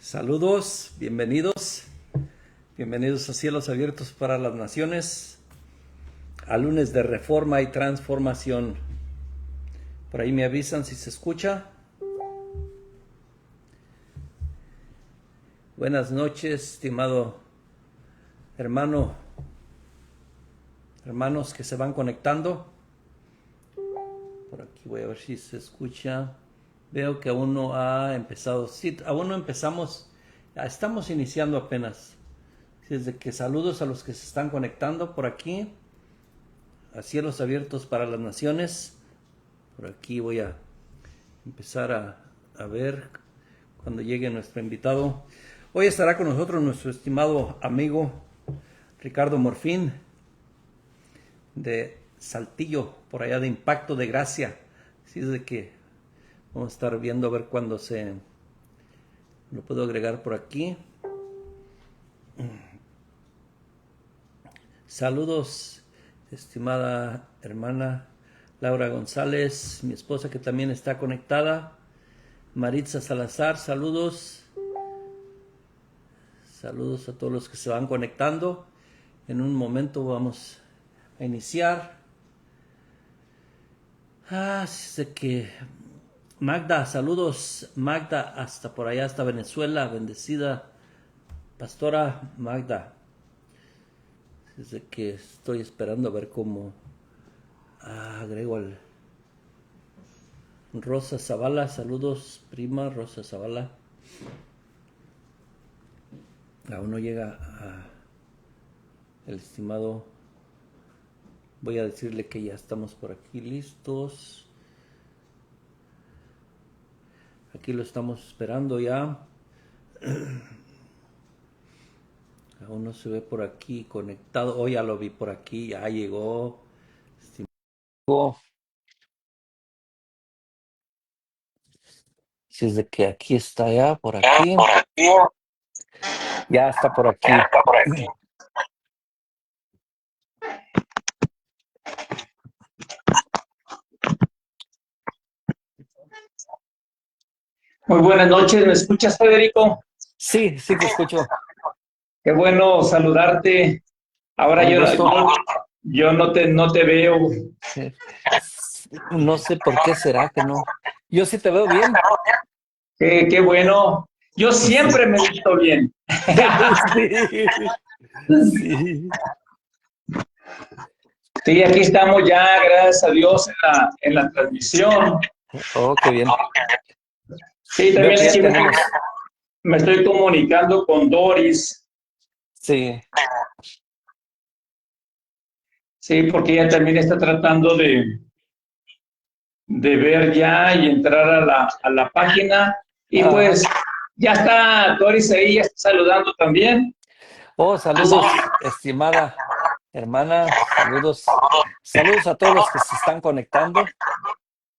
Saludos, bienvenidos a Cielos Abiertos para las Naciones, a lunes de Reforma y Transformación. Por ahí me avisan si se escucha. Buenas noches, estimado hermanos que se van conectando. Por aquí voy a ver si se escucha. Veo que aún no ha empezado. Sí, aún no empezamos. Estamos iniciando apenas. Desde que saludos a los que se están conectando por aquí. A Cielos Abiertos para las Naciones. Por aquí voy a empezar a ver cuando llegue nuestro invitado. Hoy estará con nosotros nuestro estimado amigo Ricardo Morfín de Saltillo, por allá de Impacto de Gracia. Así es de que vamos a estar viendo a ver cuándo lo puedo agregar por aquí. Saludos, estimada hermana Laura González, mi esposa que también está conectada. Maritza Salazar, saludos. Saludos a todos los que se van conectando. En un momento vamos a iniciar. Sé que Magda, saludos Magda, hasta por allá, hasta Venezuela, bendecida Pastora Magda. Desde que estoy esperando a ver cómo agrego al Rosa Zavala, saludos prima Rosa Zavala. Aún no llega el estimado. Voy a decirle que ya estamos por aquí listos. Aquí lo estamos esperando ya. Aún no se ve por aquí conectado. Oh, ya lo vi por aquí. Ya llegó. Si es de que aquí está ya, por aquí. Ya está por aquí. Muy buenas noches, ¿me escuchas, Federico? Sí, sí te escucho. Qué bueno saludarte. Ahora yo no te veo. No sé por qué será que no. Yo sí te veo bien. Qué bueno. Yo siempre me he visto bien. Sí. Sí, aquí estamos ya, gracias a Dios, en la transmisión. Oh, qué bien. Sí, Veo también que ya aquí tenemos. me estoy comunicando con Doris. Sí. Sí, porque ella también está tratando de ver ya y entrar a la página. Y pues ya está Doris ahí, ya está saludando también. Oh, saludos, estimada hermana. Saludos. Saludos a todos los que se están conectando.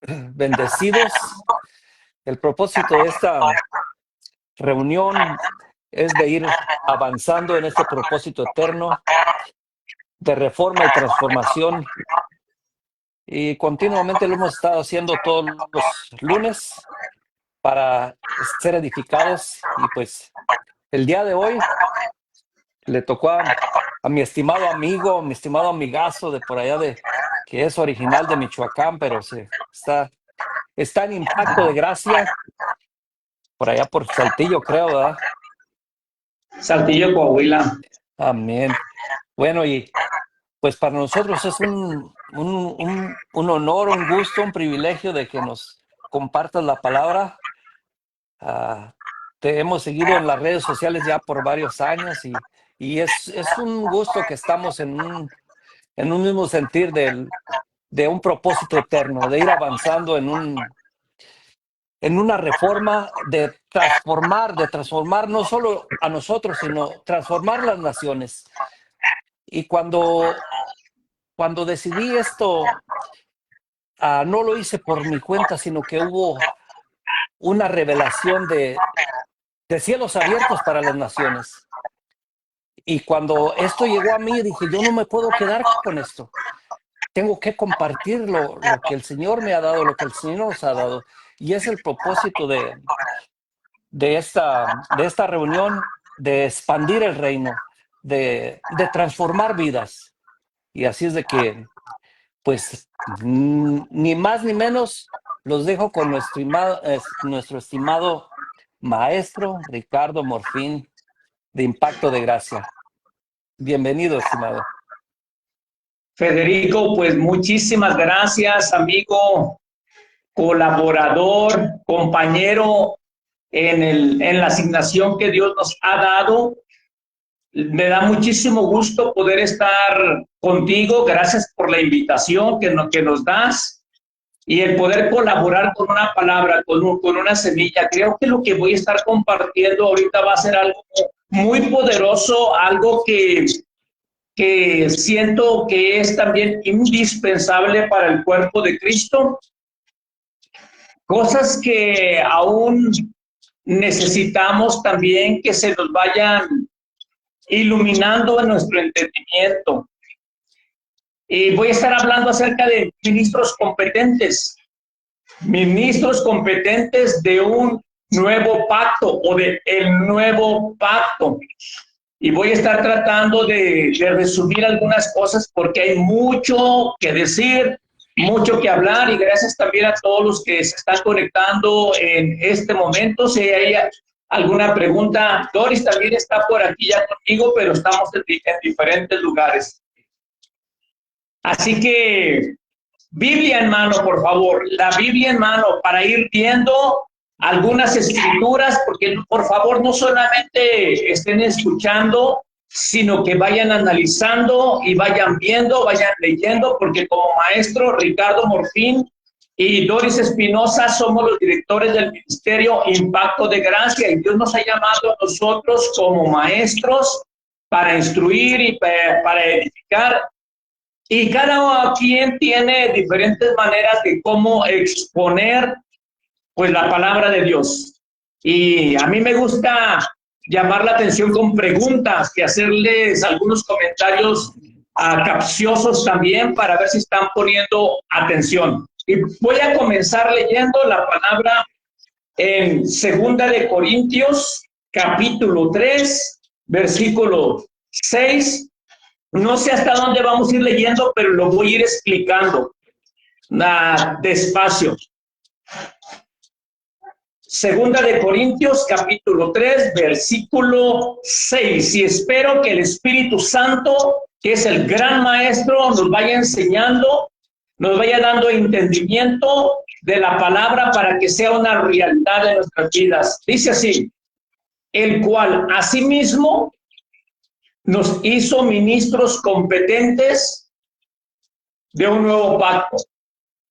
Bendecidos. El propósito de esta reunión es de ir avanzando en este propósito eterno de reforma y transformación. Y continuamente lo hemos estado haciendo todos los lunes para ser edificados. Y pues el día de hoy le tocó a mi estimado amigo, mi estimado amigazo de por allá, que es original de Michoacán, pero está en Impacto de Gracia, por allá por Saltillo, creo, ¿verdad? Saltillo, Coahuila. Amén. Bueno, y pues para nosotros es un honor, un gusto, un privilegio de que nos compartas la palabra. Te hemos seguido en las redes sociales ya por varios años y es un gusto que estamos en un mismo sentir de un propósito eterno, de ir avanzando en una reforma, de transformar no solo a nosotros, sino transformar las naciones. Y cuando decidí esto, no lo hice por mi cuenta, sino que hubo una revelación de cielos abiertos para las naciones. Y cuando esto llegó a mí, dije, yo no me puedo quedar con esto. Tengo que compartir lo que el Señor me ha dado, lo que el Señor nos ha dado. Y es el propósito de esta reunión, de expandir el reino, de transformar vidas. Y así es de que, pues, ni más ni menos, los dejo con nuestro estimado maestro Ricardo Morfín de Impacto de Gracia. Bienvenido, estimado. Federico, pues muchísimas gracias, amigo, colaborador, compañero en la asignación que Dios nos ha dado. Me da muchísimo gusto poder estar contigo. Gracias por la invitación que nos das y el poder colaborar con una palabra, con una semilla. Creo que lo que voy a estar compartiendo ahorita va a ser algo muy poderoso, algo que siento que es también indispensable para el cuerpo de Cristo. Cosas que aún necesitamos también que se nos vayan iluminando en nuestro entendimiento. Y voy a estar hablando acerca de ministros competentes de un nuevo pacto o de el nuevo pacto. Y voy a estar tratando de resumir algunas cosas porque hay mucho que decir, mucho que hablar, y gracias también a todos los que se están conectando en este momento. Si hay alguna pregunta, Doris también está por aquí ya conmigo, pero estamos en diferentes lugares. Así que, Biblia en mano, por favor, la Biblia en mano para ir viendo algunas escrituras, porque por favor no solamente estén escuchando, sino que vayan analizando y vayan viendo, vayan leyendo, porque como maestro Ricardo Morfín y Doris Espinosa somos los directores del Ministerio Impacto de Gracia, y Dios nos ha llamado a nosotros como maestros para instruir y para edificar. Y cada quien tiene diferentes maneras de cómo exponer pues la palabra de Dios. Y a mí me gusta llamar la atención con preguntas, que hacerles algunos comentarios capciosos también para ver si están poniendo atención. Y voy a comenzar leyendo la palabra en 2 Corintios, capítulo 3, versículo 6. No sé hasta dónde vamos a ir leyendo, pero lo voy a ir explicando despacio. 2 Corintios, capítulo 3, versículo 6. Y espero que el Espíritu Santo, que es el gran maestro, nos vaya enseñando, nos vaya dando entendimiento de la palabra para que sea una realidad de nuestras vidas. Dice así: el cual asimismo nos hizo ministros competentes de un nuevo pacto.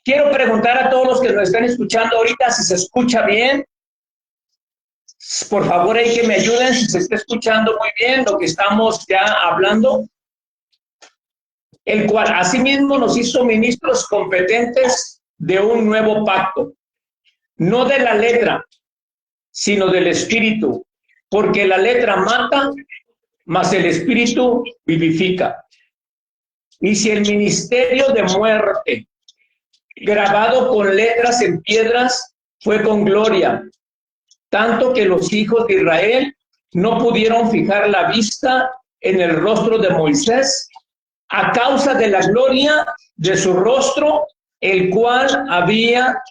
Quiero preguntar a todos los que nos están escuchando ahorita si se escucha bien. Por favor, hay que me ayuden si se está escuchando muy bien lo que estamos ya hablando. El cual asimismo nos hizo ministros competentes de un nuevo pacto, no de la letra, sino del espíritu, porque la letra mata, mas el espíritu vivifica. Y si el ministerio de muerte, grabado con letras en piedras, fue con gloria, tanto que los hijos de Israel no pudieron fijar la vista en el rostro de Moisés, a causa de la gloria de su rostro, el cual había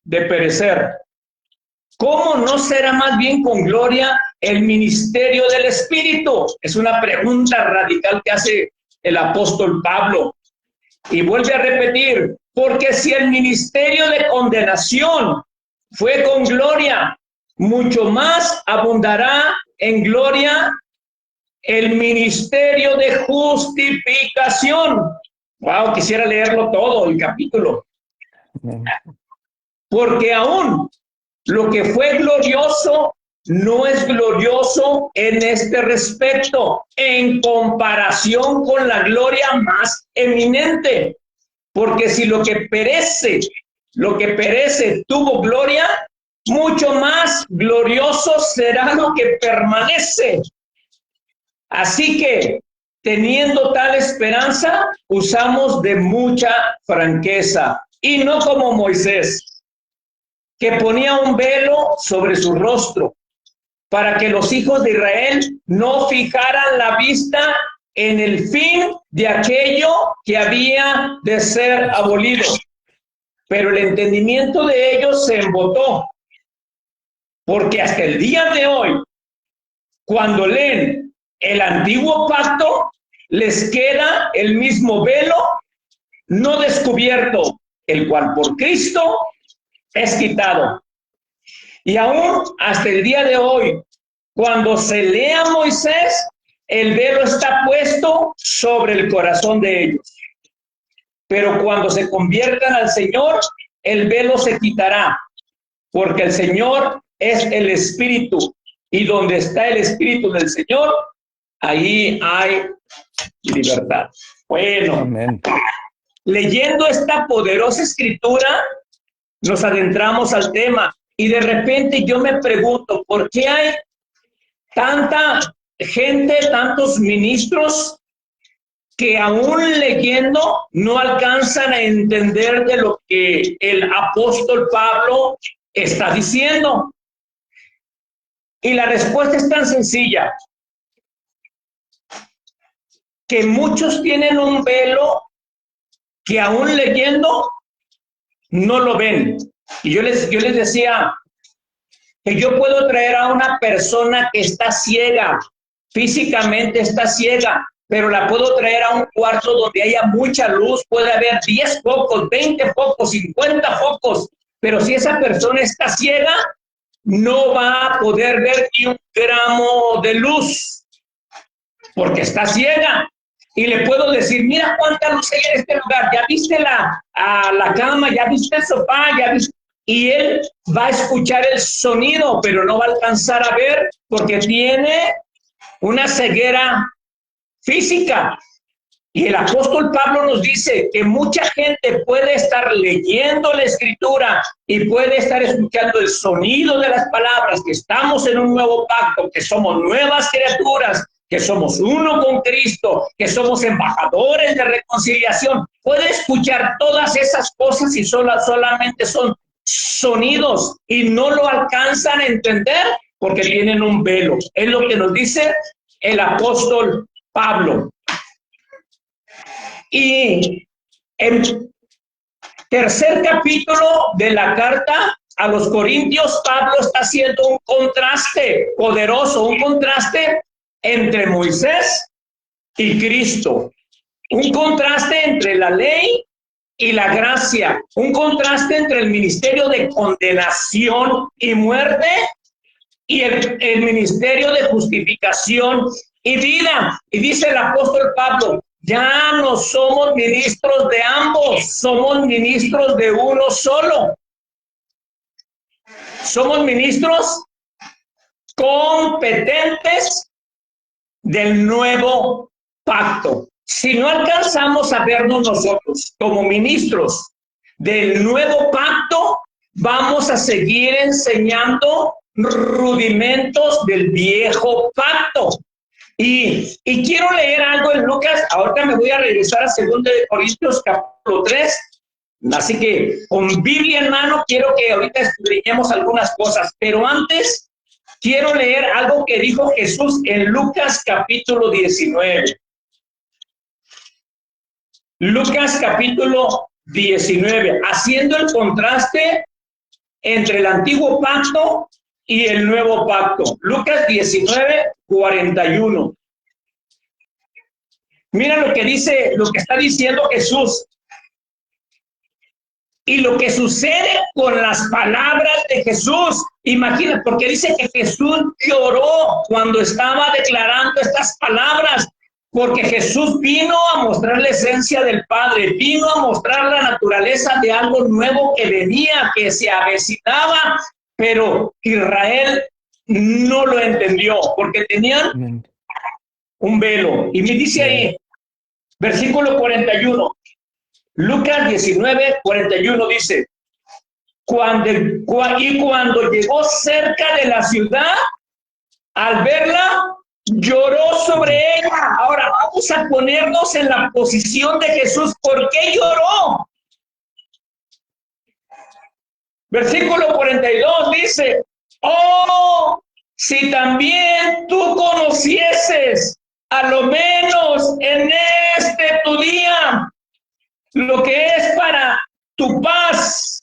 de perecer. ¿Cómo no será más bien con gloria el ministerio del Espíritu? Es una pregunta radical que hace el apóstol Pablo. Y vuelve a repetir: porque si el ministerio de condenación fue con gloria, mucho más abundará en gloria el ministerio de justificación. Wow, quisiera leerlo todo, el capítulo. Porque aún lo que fue glorioso no es glorioso en este respecto, en comparación con la gloria más eminente. Porque si lo que perece tuvo gloria, mucho más glorioso será lo que permanece. Así que, teniendo tal esperanza, usamos de mucha franqueza, y no como Moisés, que ponía un velo sobre su rostro, para que los hijos de Israel no fijaran la vista en el fin de aquello que había de ser abolido. Pero el entendimiento de ellos se embotó, porque hasta el día de hoy, cuando leen el antiguo pacto, les queda el mismo velo no descubierto, el cual por Cristo es quitado. Y aún hasta el día de hoy, cuando se lea Moisés, el velo está puesto sobre el corazón de ellos. Pero cuando se conviertan al Señor, el velo se quitará, porque el Señor es el Espíritu, y donde está el Espíritu del Señor, ahí hay libertad. Bueno, Amén. leyendo esta poderosa escritura, nos adentramos al tema, y de repente yo me pregunto, ¿por qué hay tanta gente, tantos ministros que aún leyendo no alcanzan a entender de lo que el apóstol Pablo está diciendo? Y la respuesta es tan sencilla, que muchos tienen un velo que aún leyendo no lo ven. Y yo les decía que yo puedo traer a una persona que está ciega, físicamente está ciega, pero la puedo traer a un cuarto donde haya mucha luz, puede haber 10 focos, 20 focos, 50 focos, pero si esa persona está ciega, no va a poder ver ni un gramo de luz, porque está ciega. Y le puedo decir, mira cuánta luz hay en este lugar, ya viste la cama, ya viste el sofá, ya viste. Y él va a escuchar el sonido, pero no va a alcanzar a ver porque tiene una ceguera física. Y el apóstol Pablo nos dice que mucha gente puede estar leyendo la escritura y puede estar escuchando el sonido de las palabras, que estamos en un nuevo pacto, que somos nuevas criaturas, que somos uno con Cristo, que somos embajadores de reconciliación. Puede escuchar todas esas cosas y solamente son sonidos y no lo alcanzan a entender porque tienen un velo. Es lo que nos dice el apóstol Pablo. Y en tercer capítulo de la carta a los Corintios, Pablo está haciendo un contraste poderoso, un contraste entre Moisés y Cristo, un contraste entre la ley y la gracia, un contraste entre el ministerio de condenación y muerte y el ministerio de justificación y vida. Y dice el apóstol Pablo, ya no somos ministros de ambos, somos ministros de uno solo. Somos ministros competentes del nuevo pacto. Si no alcanzamos a vernos nosotros como ministros del nuevo pacto, vamos a seguir enseñando rudimentos del viejo pacto. Y quiero leer algo en Lucas. Ahorita me voy a regresar a 2 Corintios capítulo 3. Así que con Biblia en mano quiero que ahorita escudriñemos algunas cosas. Pero antes quiero leer algo que dijo Jesús en Lucas capítulo 19. Lucas capítulo 19, haciendo el contraste entre el antiguo pacto y el nuevo pacto. Lucas 19, 41. Mira lo que dice, lo que está diciendo Jesús. Y lo que sucede con las palabras de Jesús. Imagina, porque dice que Jesús lloró cuando estaba declarando estas palabras. Porque Jesús vino a mostrar la esencia del Padre, vino a mostrar la naturaleza de algo nuevo que venía, que se avecinaba, pero Israel no lo entendió, porque tenían un velo. Y me dice ahí, versículo 41, Lucas 19, 41 dice, cuando llegó cerca de la ciudad, al verla, lloró sobre ella. Ahora vamos a ponernos en la posición de Jesús. ¿Por qué lloró? Versículo 42 dice, oh, si también tú conocieses, a lo menos en este tu día, lo que es para tu paz,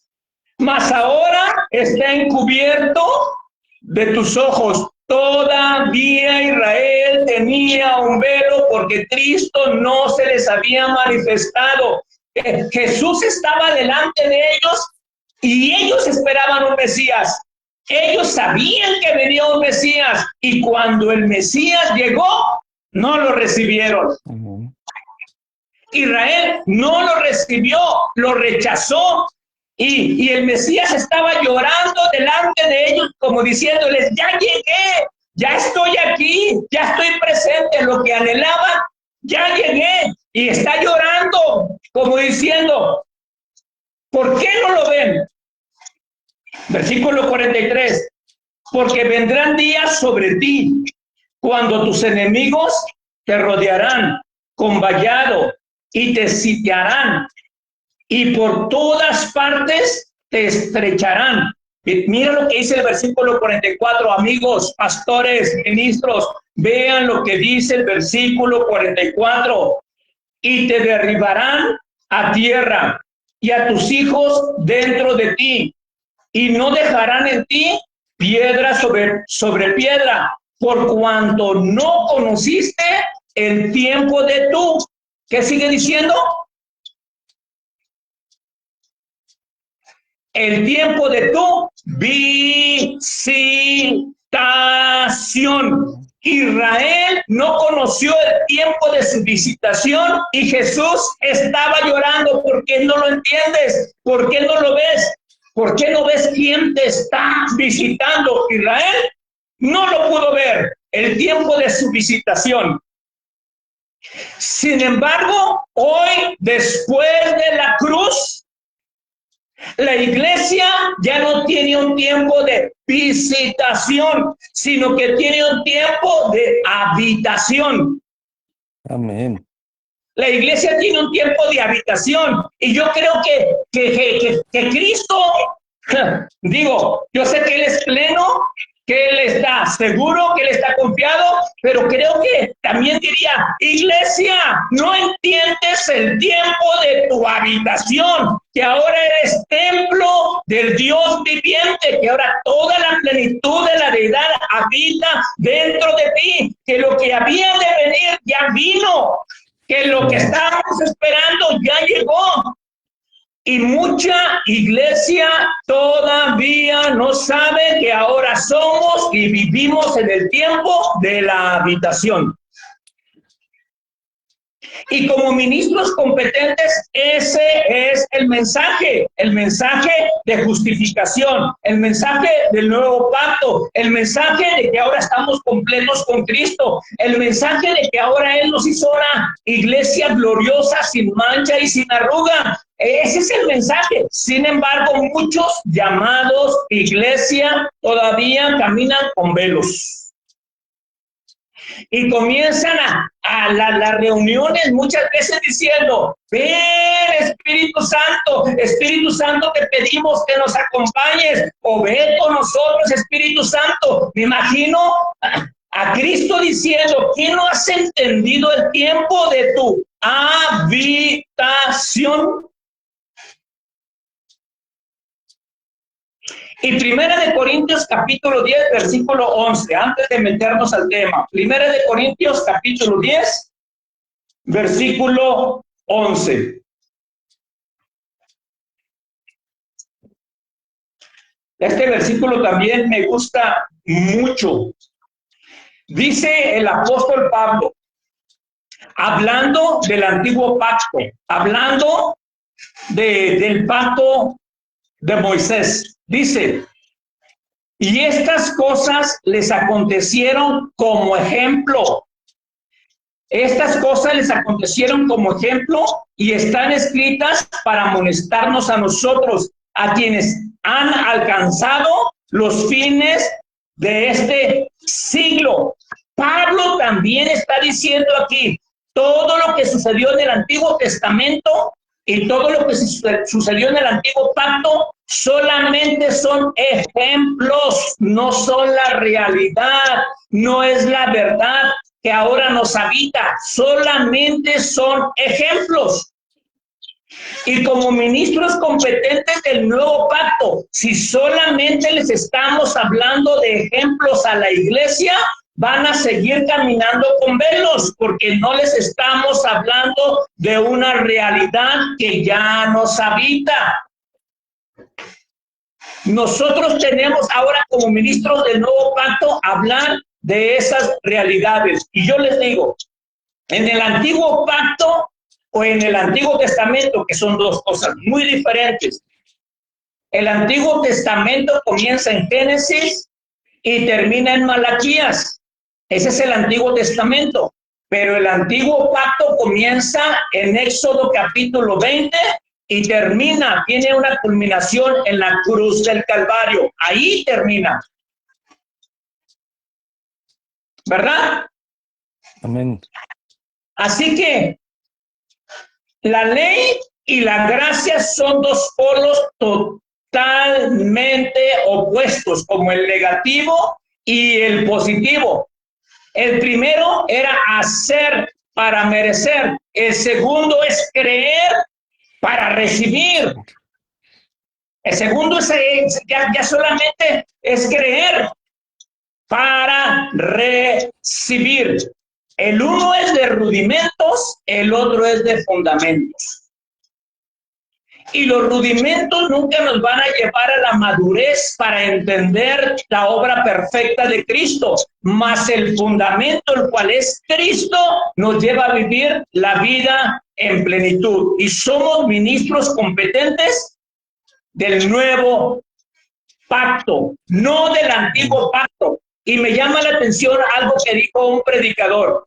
mas ahora está encubierto de tus ojos. Todavía Israel tenía un velo porque Cristo no se les había manifestado. Jesús estaba delante de ellos y ellos esperaban un Mesías. Ellos sabían que venía un Mesías y cuando el Mesías llegó, no lo recibieron. Israel no lo recibió, lo rechazó. Y el Mesías estaba llorando delante de ellos, como diciéndoles, ya llegué, ya estoy aquí, ya estoy presente, lo que anhelaban, ya llegué. Y está llorando, como diciendo, ¿por qué no lo ven? Versículo 43, porque vendrán días sobre ti, cuando tus enemigos te rodearán con vallado y te sitiarán, y por todas partes te estrecharán. Mira lo que dice el versículo 44, amigos, pastores, ministros, vean lo que dice el versículo 44. Y te derribarán a tierra y a tus hijos dentro de ti, y no dejarán en ti piedra sobre piedra, por cuanto no conociste el tiempo de tu, ¿qué sigue diciendo? El tiempo de tu visitación. Israel no conoció el tiempo de su visitación y Jesús estaba llorando. ¿Por qué no lo entiendes? ¿Por qué no lo ves? ¿Por qué no ves quién te está visitando? Israel no lo pudo ver, el tiempo de su visitación. Sin embargo, hoy, después de la cruz, la iglesia ya no tiene un tiempo de visitación, sino que tiene un tiempo de habitación. Amén. La iglesia tiene un tiempo de habitación. Y yo creo que Cristo, digo, yo sé que Él es pleno, que Él está seguro, que Él está confiado, pero creo que también diría, iglesia, no entiendes el tiempo de tu habitación, que ahora eres templo del Dios viviente, que ahora toda la plenitud de la deidad habita dentro de ti, que lo que había de venir ya vino, que lo que estábamos esperando ya llegó. Y mucha iglesia todavía no sabe que ahora somos y vivimos en el tiempo de la habitación. Y como ministros competentes, ese es el mensaje de justificación, el mensaje del nuevo pacto, el mensaje de que ahora estamos completos con Cristo, el mensaje de que ahora Él nos hizo una iglesia gloriosa, sin mancha y sin arruga. Ese es el mensaje. Sin embargo, muchos llamados iglesia todavía caminan con velos. Y comienzan a las reuniones muchas veces diciendo, ven Espíritu Santo, te pedimos que nos acompañes, o ven con nosotros, Espíritu Santo. Me imagino a Cristo diciendo, ¿quién no has entendido el tiempo de tu habitación? Y Primera de Corintios capítulo 10, versículo 11, antes de meternos al tema. Primera de Corintios capítulo 10, versículo 11. Este versículo también me gusta mucho. Dice el apóstol Pablo, hablando del antiguo pacto, hablando del pacto de Moisés. Dice, y estas cosas les acontecieron como ejemplo. Estas cosas les acontecieron como ejemplo y están escritas para amonestarnos a nosotros, a quienes han alcanzado los fines de este siglo. Pablo también está diciendo aquí, todo lo que sucedió en el Antiguo Testamento y todo lo que sucedió en el antiguo pacto solamente son ejemplos, no son la realidad, no es la verdad que ahora nos habita, solamente son ejemplos. Y como ministros competentes del nuevo pacto, si solamente les estamos hablando de ejemplos a la iglesia, van a seguir caminando con velos, porque no les estamos hablando de una realidad que ya nos habita. Nosotros tenemos ahora como ministros del nuevo pacto hablar de esas realidades. Y yo les digo, en el antiguo pacto o en el Antiguo Testamento, que son dos cosas muy diferentes. El Antiguo Testamento comienza en Génesis y termina en Malaquías. Ese es el Antiguo Testamento. Pero el Antiguo Pacto comienza en Éxodo capítulo 20 y termina, tiene una culminación en la cruz del Calvario. Ahí termina. ¿Verdad? Amén. Así que la ley y la gracia son dos polos totalmente opuestos, como el negativo y el positivo. El primero era hacer para merecer. El segundo es creer para recibir. El segundo es, ya solamente es creer para recibir. El uno es de rudimentos, el otro es de fundamentos. Y los rudimentos nunca nos van a llevar a la madurez para entender la obra perfecta de Cristo, mas el fundamento, el cual es Cristo, nos lleva a vivir la vida en plenitud. Y somos ministros competentes del nuevo pacto, no del antiguo pacto. Y me llama la atención algo que dijo un predicador.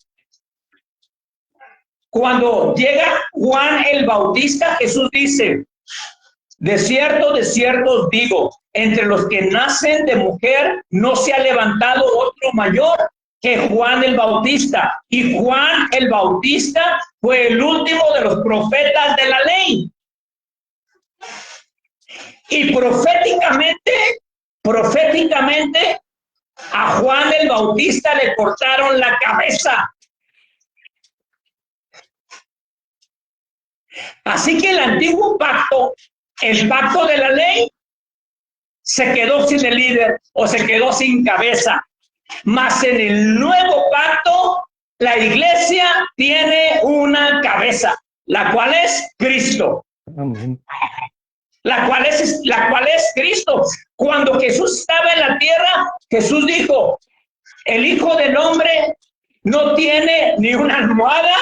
Cuando llega Juan el Bautista, Jesús dice: de cierto os digo, entre los que nacen de mujer no se ha levantado otro mayor que Juan el Bautista. Y Juan el Bautista fue el último de los profetas de la ley. Y proféticamente, a Juan el Bautista le cortaron la cabeza. Así que el antiguo pacto, el pacto de la ley, se quedó sin el líder o se quedó sin cabeza. Mas en el nuevo pacto, la iglesia tiene una cabeza, la cual es Cristo. Amén. La cual es Cristo. Cuando Jesús estaba en la tierra, Jesús dijo: el Hijo del Hombre no tiene ni una almohada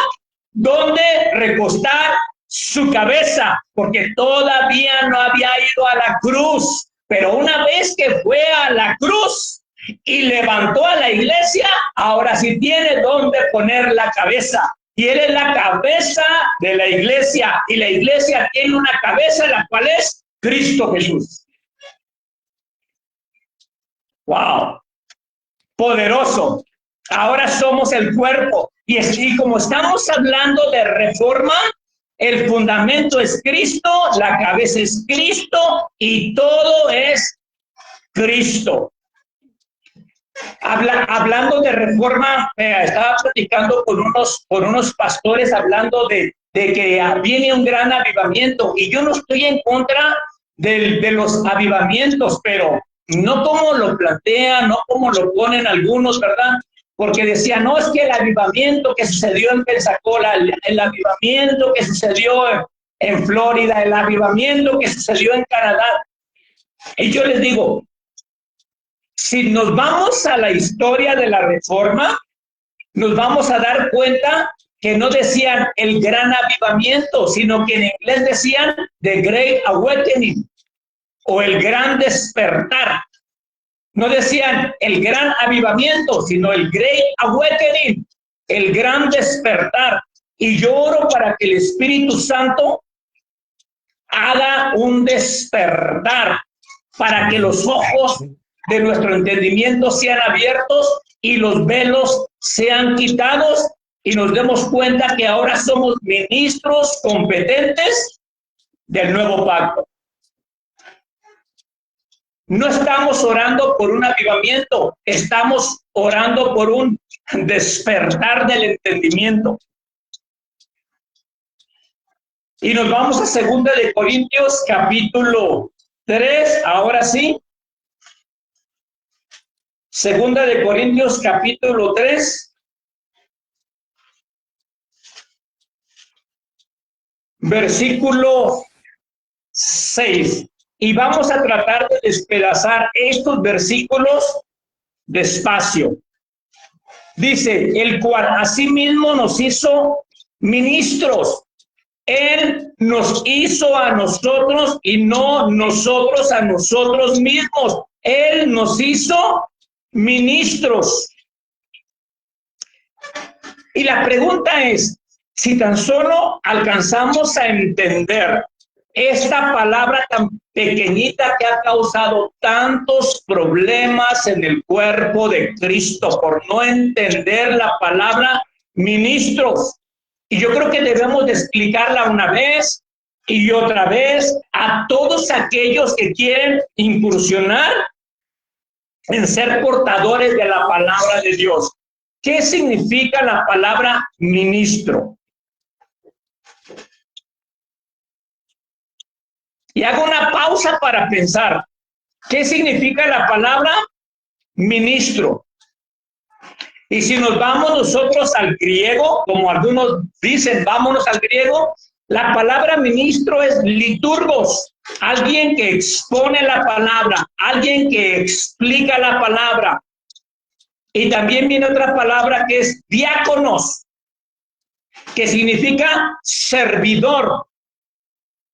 donde recostar su cabeza, porque todavía no había ido a la cruz. Pero una vez que fue a la cruz y levantó a la iglesia, ahora sí tiene donde poner la cabeza. Y él es la cabeza de la iglesia, y la iglesia tiene una cabeza, la cual es Cristo Jesús. ¡Wow! Poderoso. Ahora somos el cuerpo. Y como estamos hablando de reforma, el fundamento es Cristo, la cabeza es Cristo, y todo es Cristo. Hablando de reforma, estaba platicando con unos pastores hablando de que viene un gran avivamiento, y yo no estoy en contra de los avivamientos, pero no como lo plantean, no como lo ponen algunos, ¿verdad? Porque decían: no, es que el avivamiento que sucedió en Pensacola, el avivamiento que sucedió en Florida, el avivamiento que sucedió en Canadá. Y yo les digo, si nos vamos a la historia de la reforma, nos vamos a dar cuenta que no decían el gran avivamiento, sino que en inglés decían the great awakening o el gran despertar. No decían el gran avivamiento, sino el great awakening, el gran despertar. Y yo oro para que el Espíritu Santo haga un despertar, para que los ojos de nuestro entendimiento sean abiertos y los velos sean quitados, y nos demos cuenta que ahora somos ministros competentes del nuevo pacto. No estamos orando por un avivamiento, estamos orando por un despertar del entendimiento. Y nos vamos a 2 de Corintios capítulo 3, ahora sí. 2 de Corintios capítulo 3, versículo 6. Y vamos a tratar de despedazar estos versículos despacio. Dice, el cual asimismo nos hizo ministros. Él nos hizo a nosotros y no nosotros a nosotros mismos. Él nos hizo ministros. Y la pregunta es, si tan solo alcanzamos a entender esta palabra tan pequeñita que ha causado tantos problemas en el cuerpo de Cristo por no entender la palabra ministros. Y yo creo que debemos de explicarla una vez y otra vez a todos aquellos que quieren incursionar en ser portadores de la palabra de Dios. ¿Qué significa la palabra ministro? Y hago una pausa para pensar. ¿Qué significa la palabra ministro? Y si nos vamos nosotros al griego, como algunos dicen, vámonos al griego, la palabra ministro es liturgos, alguien que expone la palabra, alguien que explica la palabra. Y también viene otra palabra que es diáconos, que significa servidor.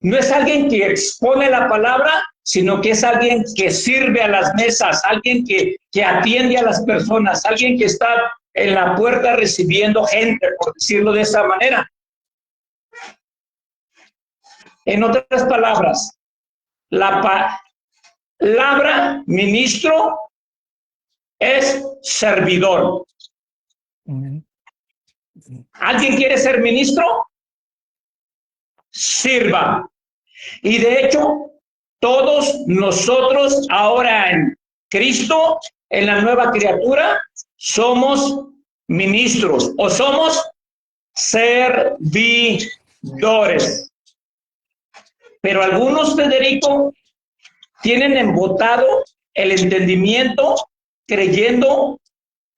No es alguien que expone la palabra, sino que es alguien que sirve a las mesas, alguien que atiende a las personas, alguien que está en la puerta recibiendo gente, por decirlo de esa manera. En otras palabras, la palabra ministro es servidor. ¿Alguien quiere ser ministro? Sirva. Y de hecho, todos nosotros ahora en Cristo, en la nueva criatura, somos ministros o somos servidores. Pero algunos, Federico, tienen embotado el entendimiento creyendo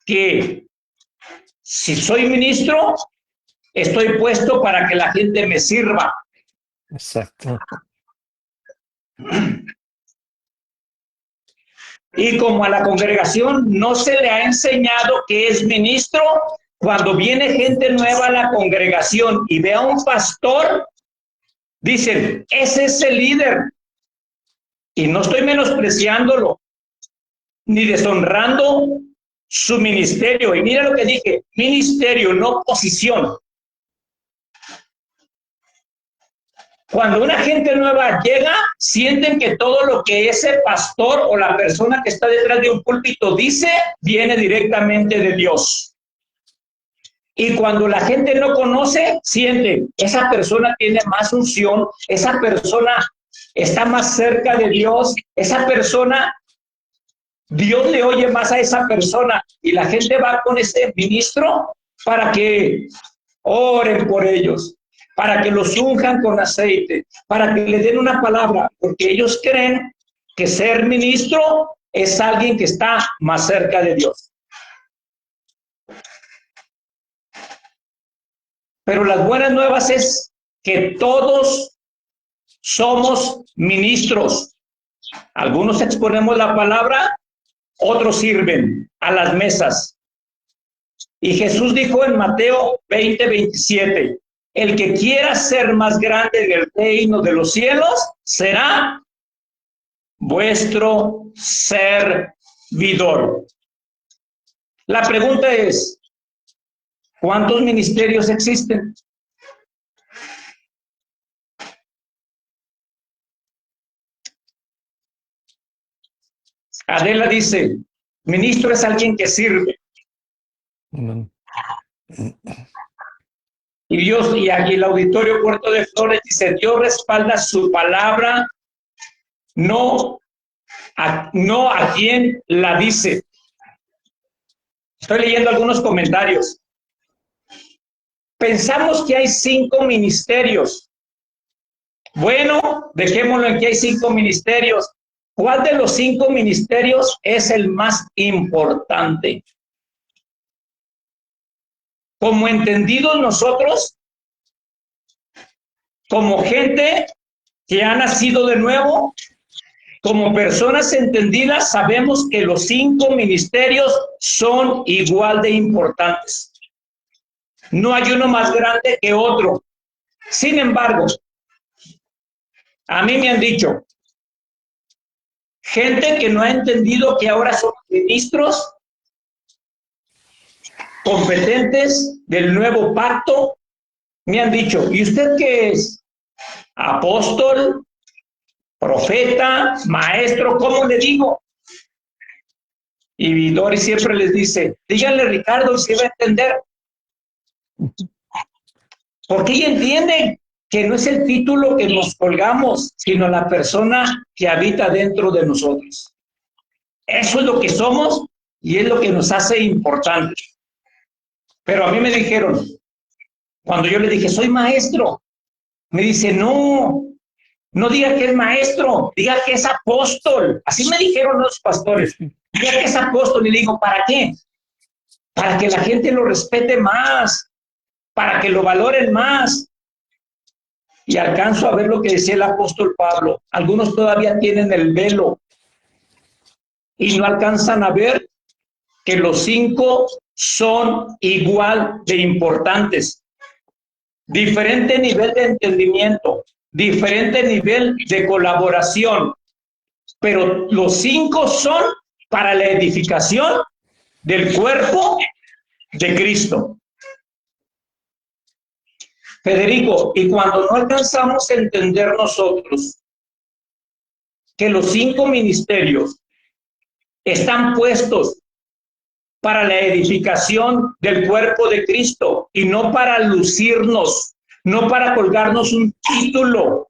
que si soy ministro, estoy puesto para que la gente me sirva. Exacto. Y como a la congregación no se le ha enseñado que es ministro, cuando viene gente nueva a la congregación y ve a un pastor, dicen, ese es el líder. Y no estoy menospreciándolo, ni deshonrando su ministerio. Y mira lo que dije, ministerio, no posición. Cuando una gente nueva llega, sienten que todo lo que ese pastor o la persona que está detrás de un púlpito dice, viene directamente de Dios. Y cuando la gente no conoce, siente, esa persona tiene más unción, esa persona está más cerca de Dios, esa persona, Dios le oye más a esa persona. Y la gente va con ese ministro para que oren por ellos, para que los unjan con aceite, para que le den una palabra, porque ellos creen que ser ministro es alguien que está más cerca de Dios. Pero las buenas nuevas es que todos somos ministros. Algunos exponemos la palabra, otros sirven a las mesas. Y Jesús dijo en Mateo 20:27, el que quiera ser más grande en el reino de los cielos será vuestro servidor. La pregunta es, ¿cuántos ministerios existen? Adela dice, ministro es alguien que sirve. Y Dios, y aquí el auditorio Puerto de Flores dice, Dios respalda su palabra, no a quien la dice. Estoy leyendo algunos comentarios. Pensamos que hay 5 ministerios. Bueno, dejémoslo en que hay 5 ministerios. ¿Cuál de los 5 ministerios es el más importante? Como entendidos nosotros, como gente que ha nacido de nuevo, como personas entendidas, sabemos que los 5 ministerios son igual de importantes. No hay uno más grande que otro. Sin embargo, a mí me han dicho, gente que no ha entendido que ahora son ministros competentes del nuevo pacto, me han dicho, ¿y usted qué es? Apóstol, profeta, maestro, ¿cómo le digo? Y Doris siempre les dice, díganle Ricardo y se va a entender. Porque ella entiende que no es el título que nos colgamos, sino la persona que habita dentro de nosotros. Eso es lo que somos y es lo que nos hace importantes. Pero a mí me dijeron, cuando yo le dije, soy maestro, me dice, no diga que es maestro, diga que es apóstol. Así me dijeron los pastores, diga que es apóstol. Y le digo, ¿para qué? Para que la gente lo respete más, para que lo valoren más. Y alcanzo a ver lo que decía el apóstol Pablo. Algunos todavía tienen el velo y no alcanzan a ver que los 5 son igual de importantes. Diferente nivel de entendimiento, diferente nivel de colaboración, pero los 5 son para la edificación del cuerpo de Cristo. Federico, y cuando no alcanzamos a entender nosotros que los 5 ministerios están puestos para la edificación del cuerpo de Cristo y no para lucirnos, no para colgarnos un título,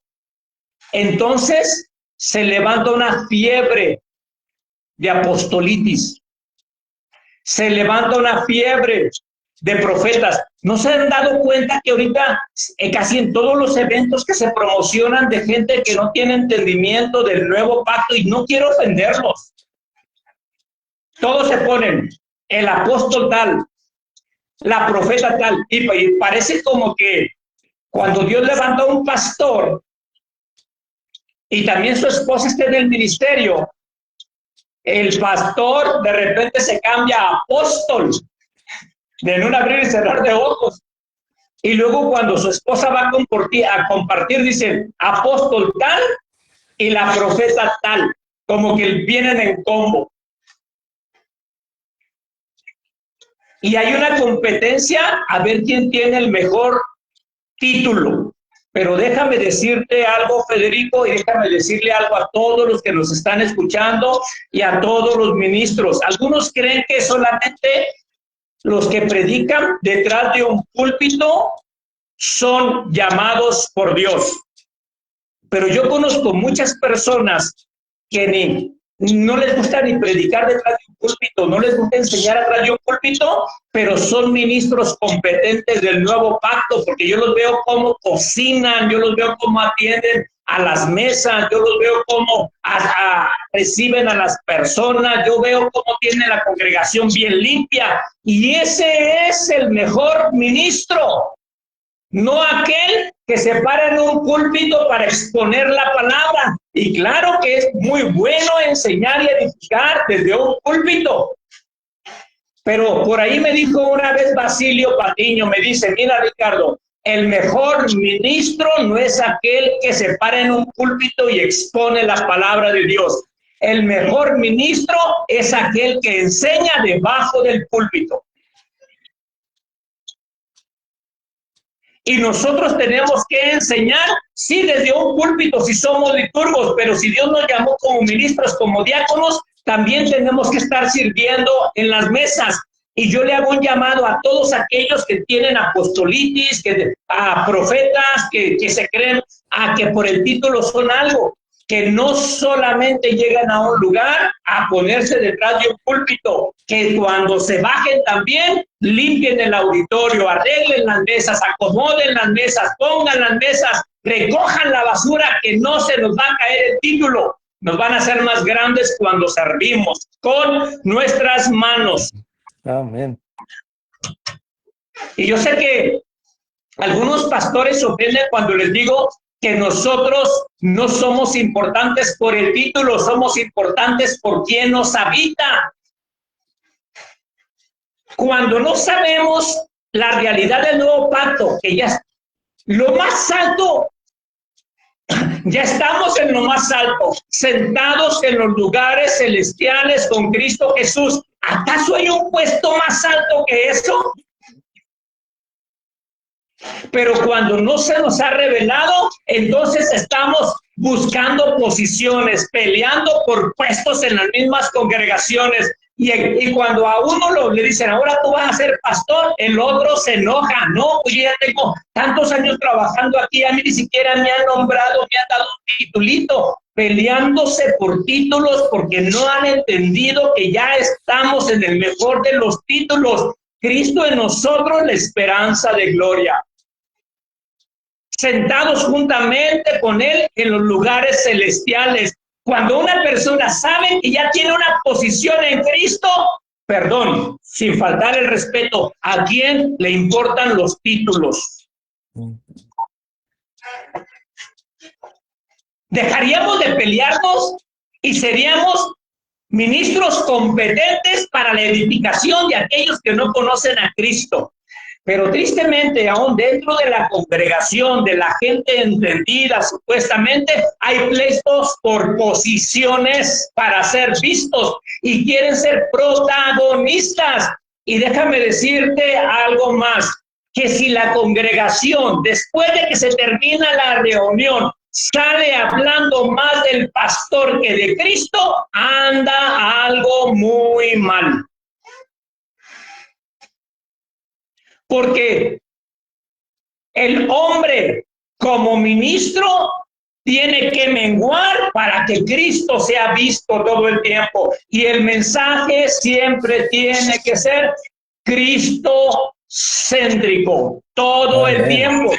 entonces se levanta una fiebre de apostolitis, se levanta una fiebre de profetas. ¿No se han dado cuenta que ahorita casi en todos los eventos que se promocionan de gente que no tiene entendimiento del nuevo pacto, y no quiero ofenderlos, todos se ponen el apóstol tal, la profeta tal, y parece como que cuando Dios levanta a un pastor y también su esposa está en el ministerio, el pastor de repente se cambia a apóstol, en un abrir y cerrar de ojos. Y luego cuando su esposa va a compartir dicen apóstol tal y la profeta tal, como que vienen en combo. Y hay una competencia a ver quién tiene el mejor título. Pero déjame decirte algo, Federico, y déjame decirle algo a todos los que nos están escuchando y a todos los ministros. Algunos creen que solamente los que predican detrás de un púlpito son llamados por Dios. Pero yo conozco muchas personas que no les gusta ni predicar detrás de un púlpito, no les gusta enseñar atrás de un púlpito, pero son ministros competentes del nuevo pacto, porque yo los veo cómo cocinan, yo los veo cómo atienden a las mesas, yo los veo cómo reciben a las personas, yo veo cómo tienen la congregación bien limpia, y ese es el mejor ministro. No aquel que se para en un púlpito para exponer la palabra. Y claro que es muy bueno enseñar y edificar desde un púlpito. Pero por ahí me dijo una vez Basilio Patiño, me dice, mira Ricardo, el mejor ministro no es aquel que se para en un púlpito y expone la palabra de Dios. El mejor ministro es aquel que enseña debajo del púlpito. Y nosotros tenemos que enseñar, sí, desde un púlpito, si somos liturgos, pero si Dios nos llamó como ministros, como diáconos, también tenemos que estar sirviendo en las mesas. Y yo le hago un llamado a todos aquellos que tienen apostolitis, a profetas que se creen a que por el título son algo, que no solamente llegan a un lugar a ponerse detrás de un púlpito, que cuando se bajen también limpien el auditorio, arreglen las mesas, acomoden las mesas, pongan las mesas, recojan la basura, que no se nos va a caer el título. Nos van a hacer más grandes cuando servimos con nuestras manos. Amén. Y yo sé que algunos pastores se ofenden cuando les digo que nosotros no somos importantes por el título, somos importantes por quien nos habita. Cuando no sabemos la realidad del nuevo pacto, que ya es lo más alto, ya estamos en lo más alto, sentados en los lugares celestiales con Cristo Jesús. ¿Acaso hay un puesto más alto que eso? Pero cuando no se nos ha revelado, entonces estamos buscando posiciones, peleando por puestos en las mismas congregaciones. Y cuando a uno le dicen, ahora tú vas a ser pastor, el otro se enoja. No, pues yo ya tengo tantos años trabajando aquí, a mí ni siquiera me han nombrado, me han dado un titulito, peleándose por títulos porque no han entendido que ya estamos en el mejor de los títulos. Cristo en nosotros, la esperanza de gloria. Sentados juntamente con Él en los lugares celestiales. Cuando una persona sabe que ya tiene una posición en Cristo, perdón, sin faltar el respeto, ¿a quién le importan los títulos? Dejaríamos de pelearnos y seríamos ministros competentes para la edificación de aquellos que no conocen a Cristo. Pero tristemente, aún dentro de la congregación, de la gente entendida, supuestamente, hay pleitos por posiciones para ser vistos y quieren ser protagonistas. Y déjame decirte algo más, que si la congregación, después de que se termina la reunión, sale hablando más del pastor que de Cristo, anda algo muy mal. Porque el hombre como ministro tiene que menguar para que Cristo sea visto todo el tiempo. Y el mensaje siempre tiene que ser Cristo-céntrico todo el tiempo.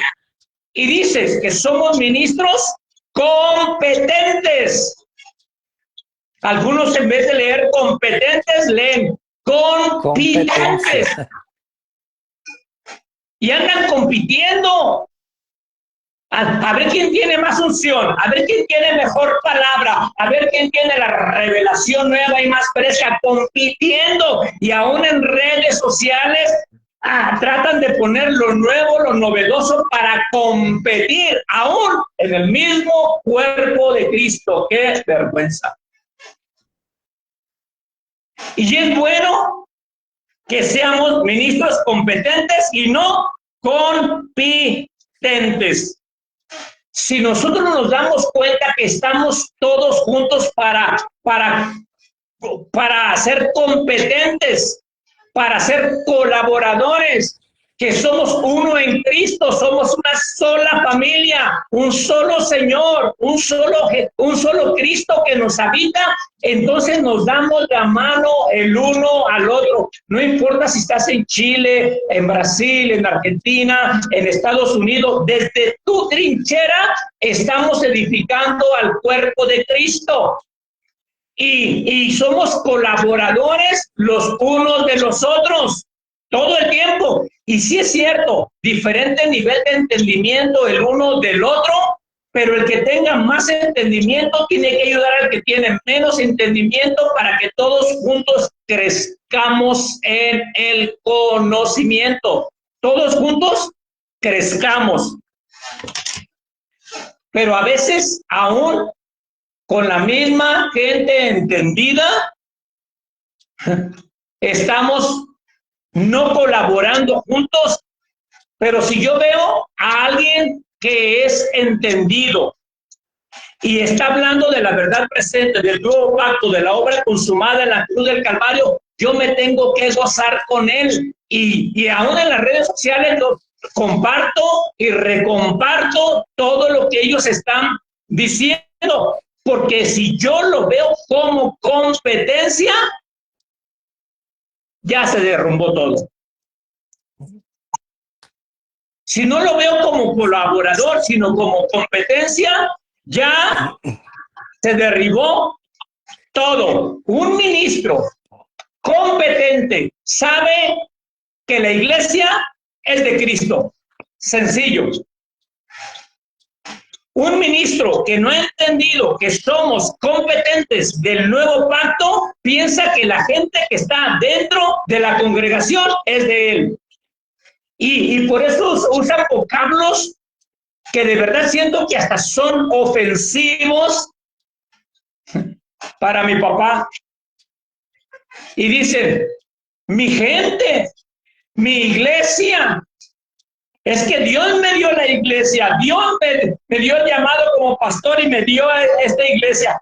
Y dices que somos ministros competentes. Algunos en vez de leer competentes, leen competentes. Y andan compitiendo a ver quién tiene más unción, a ver quién tiene mejor palabra, a ver quién tiene la revelación nueva y más fresca, compitiendo. Y aún en redes sociales tratan de poner lo nuevo, lo novedoso para competir, aún en el mismo cuerpo de Cristo. ¡Qué vergüenza! Y es bueno que seamos ministros competentes y no compitentes. Si nosotros nos damos cuenta que estamos todos juntos para ser competentes, para ser colaboradores, que somos uno en Cristo, somos una sola familia, un solo Señor, un solo Cristo que nos habita, entonces nos damos la mano el uno al otro. No importa si estás en Chile, en Brasil, en Argentina, en Estados Unidos, desde tu trinchera estamos edificando al cuerpo de Cristo. Y somos colaboradores los unos de los otros todo el tiempo. Y sí es cierto, diferente nivel de entendimiento el uno del otro, pero el que tenga más entendimiento tiene que ayudar al que tiene menos entendimiento para que todos juntos crezcamos en el conocimiento. Todos juntos crezcamos. Pero a veces aún con la misma gente entendida, estamos no colaborando juntos. Pero si yo veo a alguien que es entendido y está hablando de la verdad presente, del nuevo pacto, de la obra consumada en la cruz del Calvario, yo me tengo que gozar con él. Y aún en las redes sociales lo comparto y recomparto todo lo que ellos están diciendo, porque si yo lo veo como competencia, ya se derrumbó todo. Si no lo veo como colaborador, sino como competencia, ya se derribó todo. Un ministro competente sabe que la iglesia es de Cristo. Sencillo. Un ministro que no ha entendido que somos competentes del nuevo pacto, piensa que la gente que está dentro de la congregación es de él. Y por eso usan vocablos que de verdad siento que hasta son ofensivos para mi papá. Y dicen, mi gente, mi iglesia. Es que Dios me dio la iglesia, Dios me dio el llamado como pastor y me dio esta iglesia.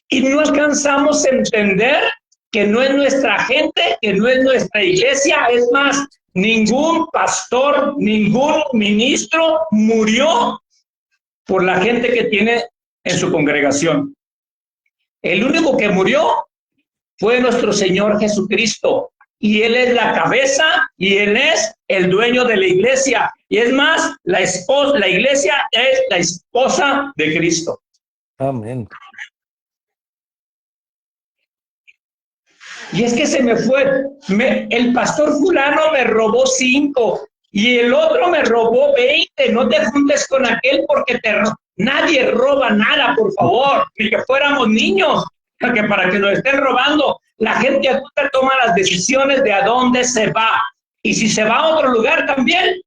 Y no alcanzamos a entender que no es nuestra gente, que no es nuestra iglesia. Es más, ningún pastor, ningún ministro murió por la gente que tiene en su congregación. El único que murió fue nuestro Señor Jesucristo. Y Él es la cabeza y Él es el dueño de la iglesia. Y es más, la iglesia es la esposa de Cristo. Amén. Y es que se me fue. El pastor fulano me robó 5 y el otro me robó 20. No te juntes con aquel porque nadie roba nada, por favor. Ni que fuéramos niños, porque para que nos estén robando. La gente adulta toma las decisiones de a dónde se va. Y si se va a otro lugar también,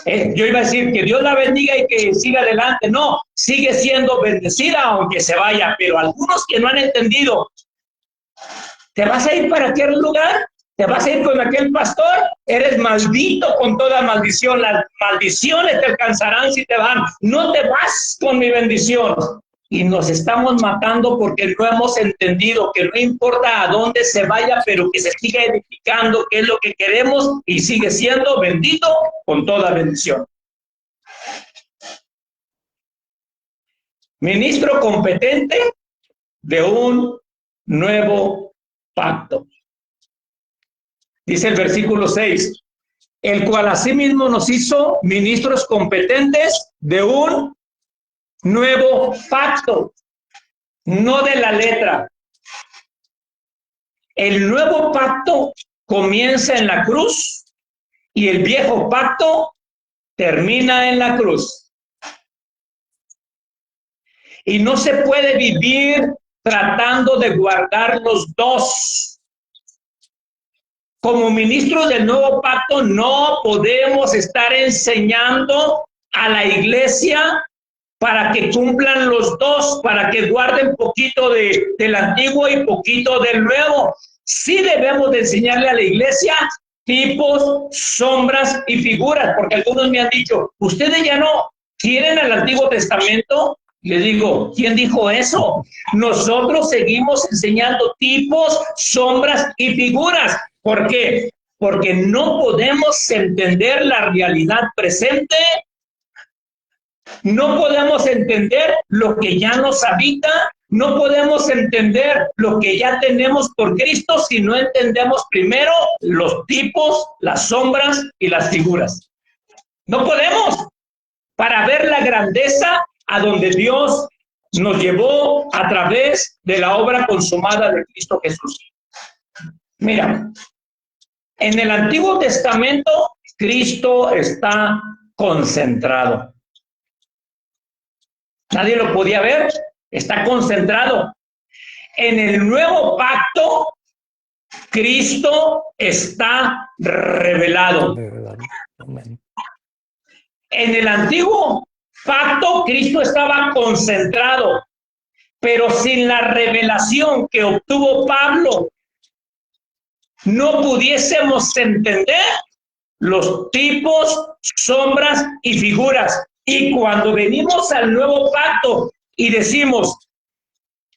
yo iba a decir que Dios la bendiga y que siga adelante. No, sigue siendo bendecida aunque se vaya. Pero algunos que no han entendido, ¿te vas a ir para aquel lugar? ¿Te vas a ir con aquel pastor? Eres maldito con toda maldición. Las maldiciones te alcanzarán si te van. No te vas con mi bendición. Y nos estamos matando porque no hemos entendido que no importa a dónde se vaya, pero que se siga edificando, que es lo que queremos y sigue siendo bendito con toda bendición. Ministro competente de un nuevo pacto. Dice el versículo 6, el cual asimismo nos hizo ministros competentes de un nuevo pacto, no de la letra. El nuevo pacto comienza en la cruz y el viejo pacto termina en la cruz. Y no se puede vivir tratando de guardar los dos. Como ministros del nuevo pacto no podemos estar enseñando a la iglesia para que cumplan los dos, para que guarden poquito del antiguo y poquito del nuevo. Sí debemos de enseñarle a la iglesia tipos, sombras y figuras, porque algunos me han dicho, ¿ustedes ya no quieren el Antiguo Testamento? Le digo, ¿quién dijo eso? Nosotros seguimos enseñando tipos, sombras y figuras. ¿Por qué? Porque no podemos entender la realidad presente. No podemos entender lo que ya nos habita, no podemos entender lo que ya tenemos por Cristo si no entendemos primero los tipos, las sombras y las figuras. No podemos, para ver la grandeza a donde Dios nos llevó a través de la obra consumada de Cristo Jesús. Mira, en el Antiguo Testamento, Cristo está concentrado. Nadie lo podía ver, está concentrado. En el nuevo pacto, Cristo está revelado. En el antiguo pacto, Cristo estaba concentrado, pero sin la revelación que obtuvo Pablo, no pudiésemos entender los tipos, sombras y figuras. Y cuando venimos al nuevo pacto y decimos,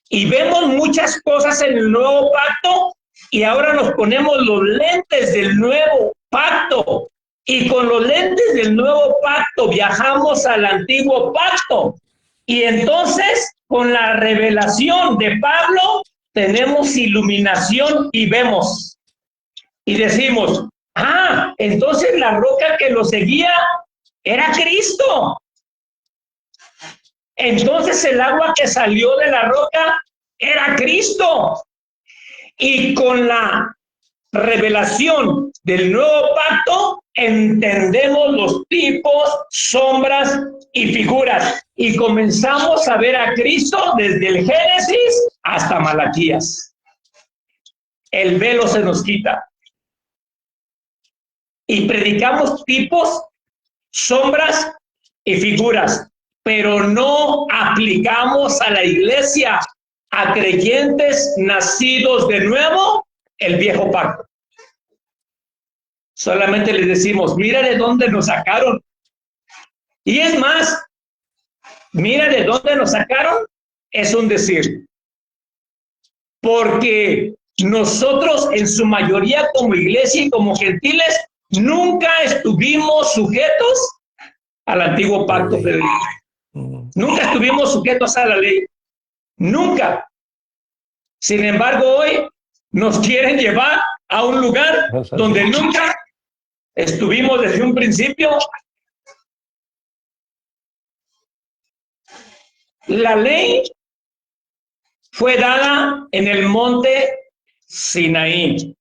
y vemos muchas cosas en el nuevo pacto, y ahora nos ponemos los lentes del nuevo pacto. Y con los lentes del nuevo pacto viajamos al antiguo pacto. Y entonces, con la revelación de Pablo, tenemos iluminación y vemos. Y decimos, entonces la roca que lo seguía era Cristo. Entonces el agua que salió de la roca era Cristo. Y con la revelación del nuevo pacto entendemos los tipos, sombras y figuras. Y comenzamos a ver a Cristo desde el Génesis hasta Malaquías. El velo se nos quita. Y predicamos tipos, sombras y figuras, pero no aplicamos a la iglesia, a creyentes nacidos de nuevo, el viejo pacto. Solamente les decimos, mira de dónde nos sacaron. Y es más, mira de dónde nos sacaron, es un decir. Porque nosotros en su mayoría como iglesia y como gentiles, nunca estuvimos sujetos al antiguo pacto. Nunca estuvimos sujetos a la ley. Nunca. Sin embargo, hoy nos quieren llevar a un lugar donde nunca estuvimos desde un principio. La ley fue dada en el monte Sinaí.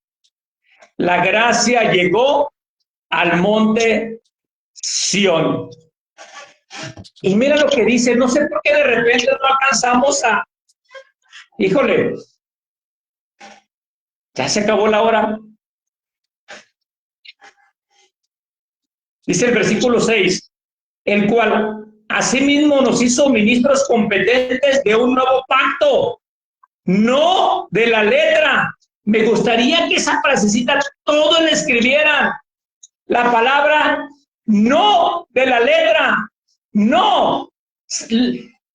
La gracia llegó al monte Sión. Y mira lo que dice, no sé por qué de repente no alcanzamos a... Híjole, ya se acabó la hora. Dice el versículo 6, el cual asimismo nos hizo ministros competentes de un nuevo pacto, no de la letra. Me gustaría que esa frasecita todos le escribieran. La palabra no de la letra, no.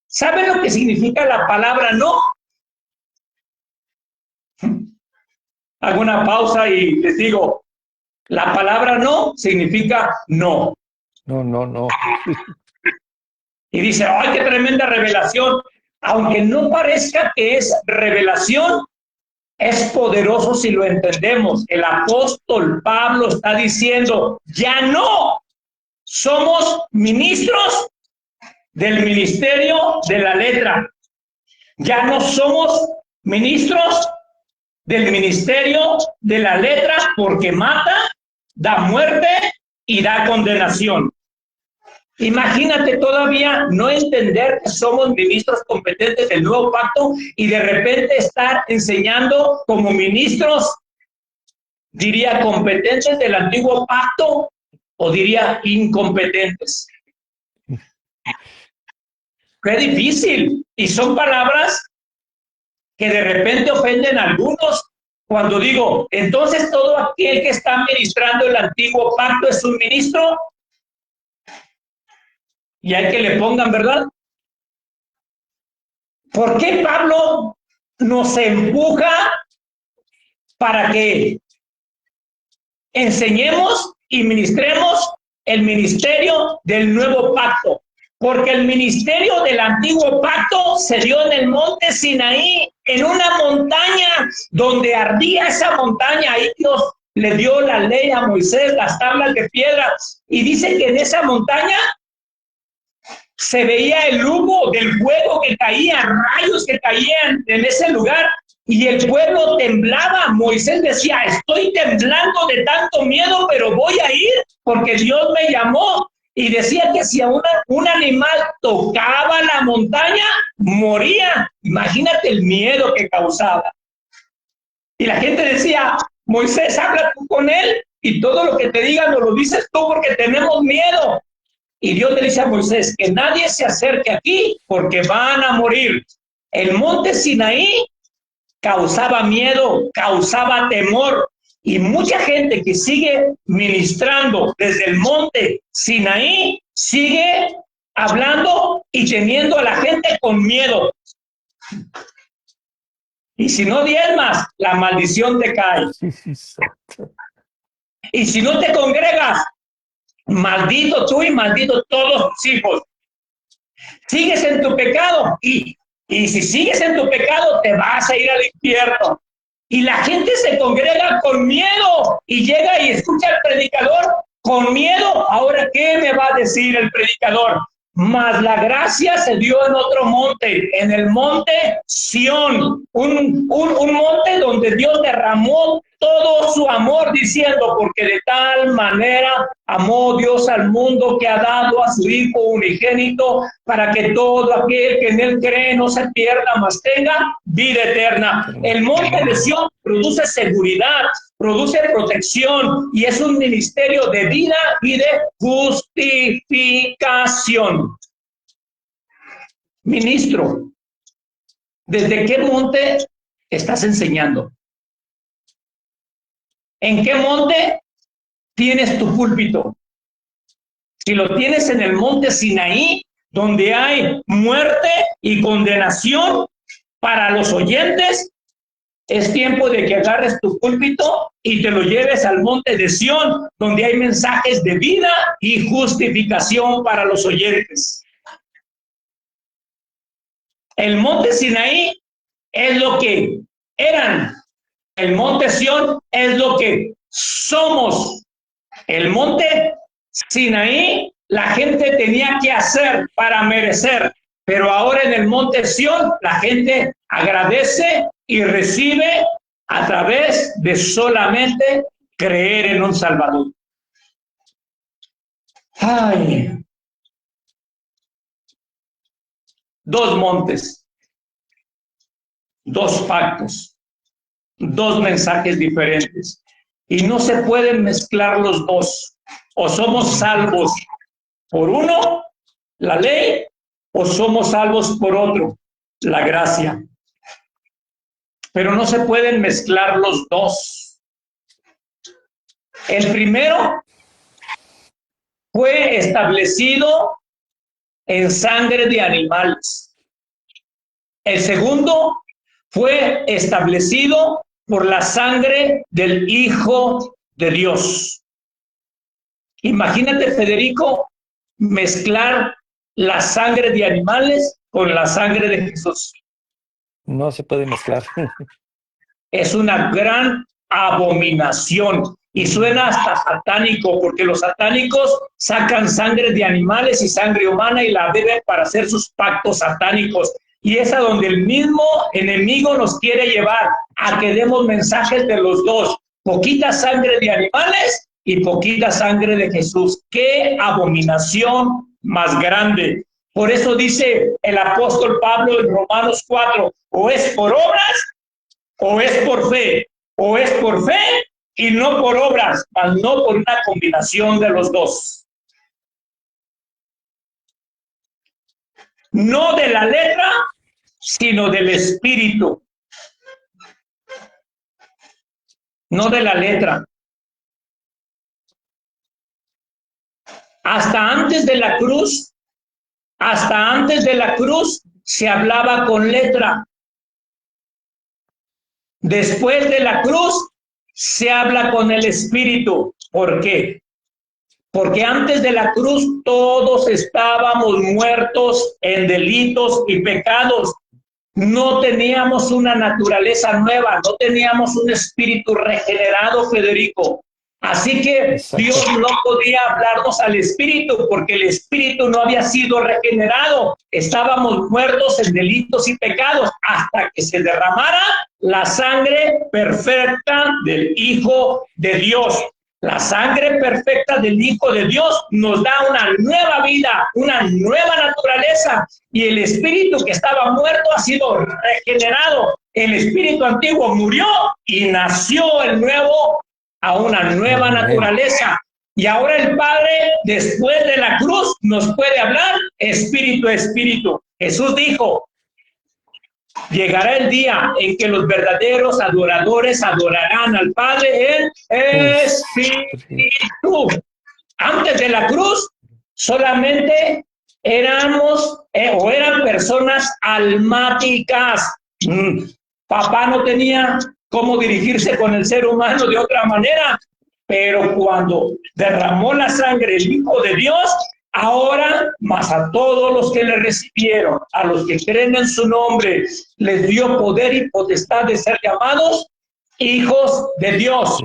¿Saben lo que significa la palabra no? Hago una pausa y les digo, la palabra no significa no. No. Y dice, ¡ay, qué tremenda revelación! Aunque no parezca que es revelación, es poderoso si lo entendemos. El apóstol Pablo está diciendo, ya no somos ministros del ministerio de la letra. Ya no somos ministros del ministerio de la letra porque mata, da muerte y da condenación. Imagínate todavía no entender que somos ministros competentes del nuevo pacto y de repente estar enseñando como ministros, diría competentes del antiguo pacto o diría incompetentes. Qué difícil. Y son palabras que de repente ofenden a algunos. Cuando digo, entonces todo aquel que está ministrando el antiguo pacto es un ministro. Y hay que le pongan, ¿verdad? ¿Por qué Pablo nos empuja para que enseñemos y ministremos el ministerio del nuevo pacto? Porque el ministerio del antiguo pacto se dio en el monte Sinaí, en una montaña donde ardía esa montaña. Ahí Dios le dio la ley a Moisés, las tablas de piedra. Y dice que en esa montaña se veía el humo del fuego que caía, rayos que caían en ese lugar, y el pueblo temblaba. Moisés decía, estoy temblando de tanto miedo, pero voy a ir porque Dios me llamó. Y decía que si un animal tocaba la montaña, moría. Imagínate el miedo que causaba. Y la gente decía, Moisés, habla tú con él, y todo lo que te diga nos lo dices tú porque tenemos miedo. Y Dios le dice a Moisés que nadie se acerque aquí porque van a morir. El monte Sinaí causaba miedo, causaba temor. Y mucha gente que sigue ministrando desde el monte Sinaí sigue hablando y teniendo a la gente con miedo. Y si no diezmas, la maldición te cae. Y si no te congregas, maldito tú y maldito todos tus hijos. Sigues en tu pecado y si sigues en tu pecado, te vas a ir al infierno. Y la gente se congrega con miedo y llega y escucha al predicador con miedo. Ahora, ¿qué me va a decir el predicador? Mas la gracia se dio en otro monte, en el monte Sión, un monte donde Dios derramó todo su amor, diciendo, porque de tal manera amó Dios al mundo que ha dado a su Hijo unigénito, para que todo aquel que en él cree no se pierda, mas tenga vida eterna. El monte de Sión produce seguridad, produce protección y es un ministerio de vida y de justificación. Ministro, ¿desde qué monte estás enseñando? ¿En qué monte tienes tu púlpito? Si lo tienes en el monte Sinaí, donde hay muerte y condenación para los oyentes, es tiempo de que agarres tu púlpito y te lo lleves al monte de Sión, donde hay mensajes de vida y justificación para los oyentes. El monte Sinaí es lo que eran. El monte Sión es lo que somos. El monte Sinaí, la gente tenía que hacer para merecer, pero ahora en el monte Sión, la gente agradece y recibe a través de solamente creer en un Salvador. Ay. Dos montes, dos pactos, dos mensajes diferentes. Y no se pueden mezclar los dos. O somos salvos por uno, la ley, o somos salvos por otro, la gracia. Pero no se pueden mezclar los dos. El primero fue establecido en sangre de animales. El segundo fue establecido por la sangre del Hijo de Dios. Imagínate, Federico, mezclar la sangre de animales con la sangre de Jesús. No se puede mezclar. Es una gran abominación y suena hasta satánico, porque los satánicos sacan sangre de animales y sangre humana y la beben para hacer sus pactos satánicos. Y es a donde el mismo enemigo nos quiere llevar, a que demos mensajes de los dos. Poquita sangre de animales y poquita sangre de Jesús. ¡Qué abominación más grande! Por eso dice el apóstol Pablo en Romanos 4, o es por obras, o es por fe, o es por fe y no por obras, mas no por una combinación de los dos. No de la letra, sino del espíritu. No de la letra. Hasta antes de la cruz se hablaba con letra. Después de la cruz se habla con el espíritu. ¿Por qué? Porque antes de la cruz todos estábamos muertos en delitos y pecados. No teníamos una naturaleza nueva, no teníamos un espíritu regenerado, Federico. Así que exacto, Dios no podía hablarnos al espíritu porque el espíritu no había sido regenerado. Estábamos muertos en delitos y pecados hasta que se derramara la sangre perfecta del Hijo de Dios. La sangre perfecta del Hijo de Dios nos da una nueva vida, una nueva naturaleza, y el espíritu que estaba muerto ha sido regenerado. El espíritu antiguo murió y nació el nuevo a una nueva naturaleza. Y ahora el Padre, después de la cruz, nos puede hablar espíritu a espíritu. Jesús dijo: llegará el día en que los verdaderos adoradores adorarán al Padre en espíritu. Antes de la cruz, solamente éramos o eran personas almáticas. Papá no tenía cómo dirigirse con el ser humano de otra manera, pero cuando derramó la sangre el Hijo de Dios, ahora más a todos los que le recibieron, a los que creen en su nombre, les dio poder y potestad de ser llamados hijos de Dios.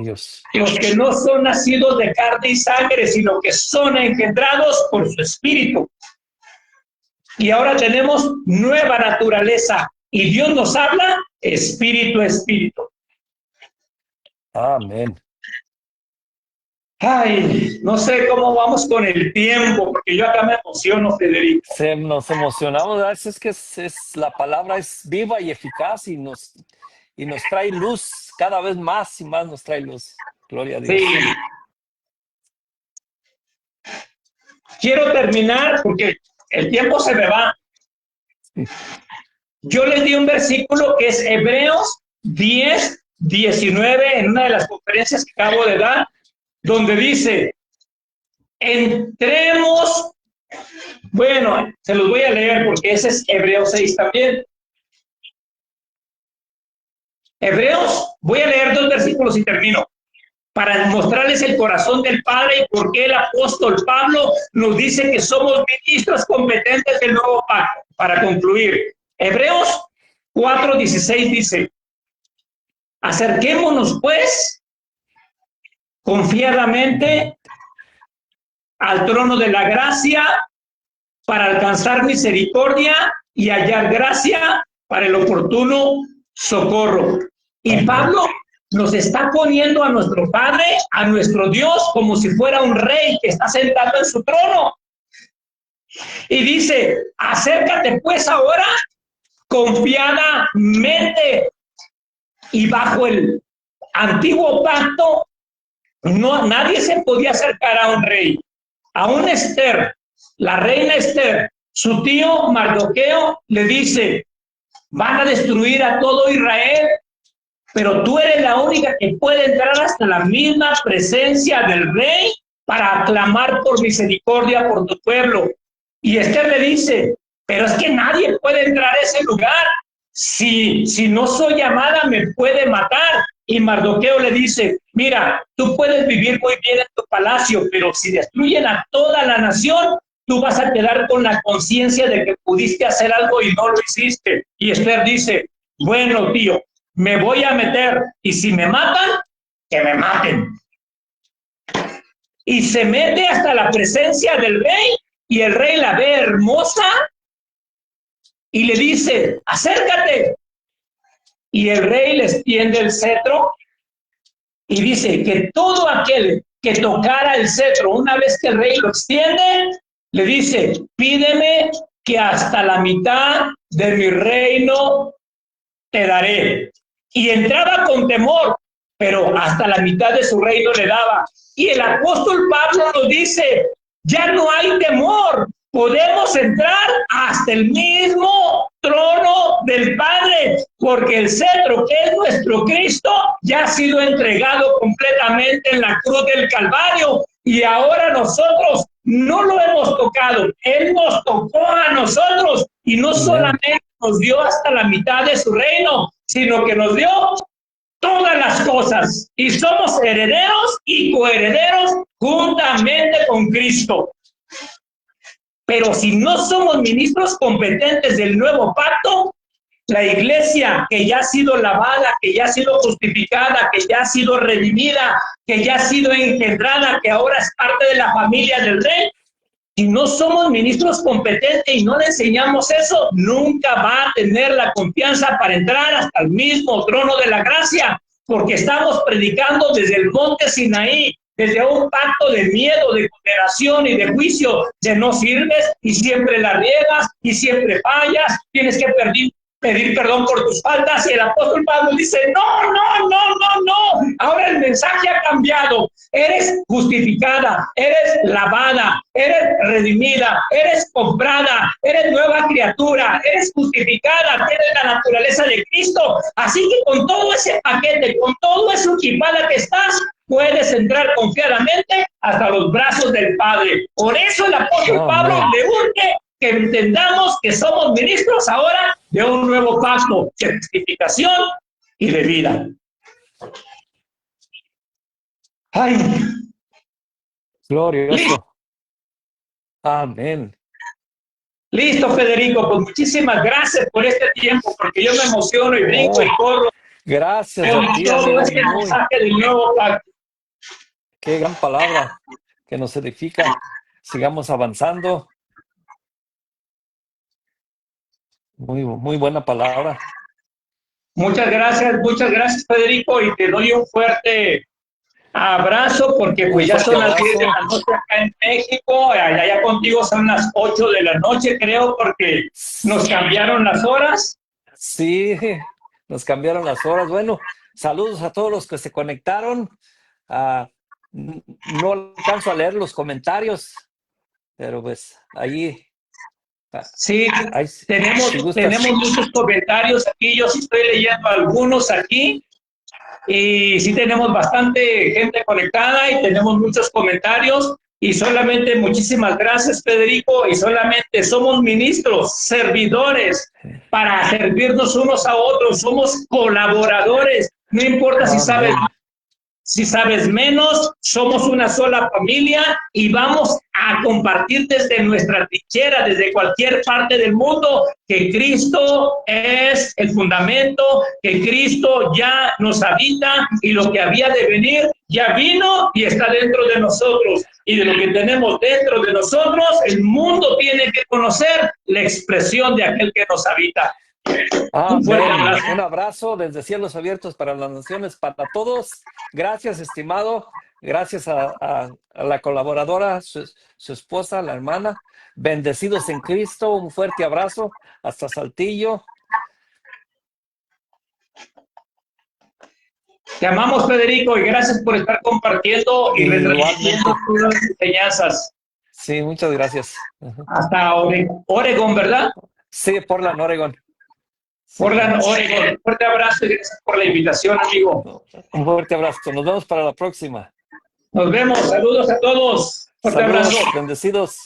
Los que no son nacidos de carne y sangre, sino que son engendrados por su Espíritu. Y ahora tenemos nueva naturaleza. Y Dios nos habla espíritu a espíritu. Amén. Ay, no sé cómo vamos con el tiempo, porque yo acá me emociono, Federico. Nos emocionamos, ¿verdad? Es que la palabra es viva y eficaz y nos trae luz, cada vez más y más nos trae luz. Gloria a Dios. Sí. Quiero terminar porque el tiempo se me va. Yo les di un versículo que es Hebreos 10, 19, en una de las conferencias que acabo de dar, donde dice, entremos, bueno, se los voy a leer porque ese es Hebreos 6 también. Hebreos, voy a leer 2 versículos y termino, para mostrarles el corazón del Padre y por qué el apóstol Pablo nos dice que somos ministros competentes del nuevo pacto. Para concluir, Hebreos 4:16 dice, acerquémonos pues confiadamente al trono de la gracia para alcanzar misericordia y hallar gracia para el oportuno socorro. Y Pablo nos está poniendo a nuestro Padre, a nuestro Dios, como si fuera un rey que está sentado en su trono. Y dice, acércate pues ahora confiadamente. Y bajo el antiguo pacto, nadie se podía acercar a un rey. Aún Esther, la reina Esther, su tío Mardoqueo le dice, van a destruir a todo Israel, pero tú eres la única que puede entrar hasta la misma presencia del rey para aclamar por misericordia por tu pueblo. Y Esther le dice, pero es que nadie puede entrar a ese lugar. Si no soy llamada, me puede matar. Y Mardoqueo le dice, mira, tú puedes vivir muy bien en tu palacio, pero si destruyen a toda la nación, tú vas a quedar con la conciencia de que pudiste hacer algo y no lo hiciste. Y Esther dice, bueno, tío, me voy a meter, y si me matan, que me maten. Y se mete hasta la presencia del rey, y el rey la ve hermosa, y le dice, acércate. Y el rey le extiende el cetro, y dice que todo aquel que tocara el cetro, una vez que el rey lo extiende, le dice, pídeme que hasta la mitad de mi reino te daré. Y entraba con temor, pero hasta la mitad de su reino le daba. Y el apóstol Pablo nos dice, ya no hay temor, podemos entrar hasta el mismo trono del Padre, porque el cetro que es nuestro Cristo ya ha sido entregado completamente en la cruz del Calvario, y ahora nosotros no lo hemos tocado, Él nos tocó a nosotros, y no solamente nos dio hasta la mitad de su reino, sino que nos dio todas las cosas, y somos herederos y coherederos juntamente con Cristo. Pero si no somos ministros competentes del nuevo pacto, la iglesia que ya ha sido lavada, que ya ha sido justificada, que ya ha sido redimida, que ya ha sido engendrada, que ahora es parte de la familia del rey, si no somos ministros competentes y no le enseñamos eso, nunca va a tener la confianza para entrar hasta el mismo trono de la gracia, porque estamos predicando desde el monte Sinaí, desde un pacto de miedo, de condenación y de juicio, de no sirves y siempre la riegas y siempre fallas, tienes que pedir perdón por tus faltas. Y el apóstol Pablo dice, no, ahora el mensaje ha cambiado, eres justificada, eres lavada, eres redimida, eres comprada, eres nueva criatura, eres justificada, tienes la naturaleza de Cristo, así que con todo ese paquete, con todo eso equipada que estás, puedes entrar confiadamente hasta los brazos del Padre. Por eso el apóstol Pablo le urge que entendamos que somos ministros ahora de un nuevo pacto de justificación y de vida. Ay, Glorioso. Amén. listo, Federico, pues muchísimas gracias por este tiempo, porque yo me emociono y brinco y corro. Gracias Pero a ti, todo amigo. este mensaje del nuevo pacto. Qué gran palabra que nos edifica. Sigamos avanzando. Muy buena palabra. Muchas gracias, Federico, y te doy un fuerte abrazo, porque pues ya son las 10 de la noche acá en México, allá contigo son las 8 de la noche, creo, porque nos cambiaron las horas. Sí, nos cambiaron las horas. Bueno, saludos a todos los que se conectaron. No alcanzo a leer los comentarios, pero pues ahí. Sí, tenemos si gustas. muchos comentarios aquí, yo sí estoy leyendo algunos aquí, y sí tenemos bastante gente conectada y tenemos muchos comentarios, y solamente muchísimas gracias, Federico, y solamente somos ministros, servidores, para servirnos unos a otros, somos colaboradores, no importa si sabes menos, somos una sola familia y vamos a compartir desde nuestra trinchera, desde cualquier parte del mundo, que Cristo es el fundamento, que Cristo ya nos habita y lo que había de venir ya vino y está dentro de nosotros. Y de lo que tenemos dentro de nosotros, el mundo tiene que conocer la expresión de aquel que nos habita. Un abrazo desde cielos abiertos para las naciones, para todos. Gracias, estimado. Gracias a la colaboradora, su esposa, la hermana. Bendecidos en Cristo. Un fuerte abrazo hasta Saltillo. Te amamos, Federico, y gracias por estar compartiendo y retransmitiendo tus enseñanzas. Sí, muchas gracias. Hasta Oregon, ¿verdad? Sí, Portland, Oregon. Portland, Oregon. Un fuerte abrazo y gracias por la invitación, amigo. Un fuerte abrazo. Nos vemos para la próxima. Nos vemos. Saludos a todos. Fuerte Saludos, abrazo. bendecidos.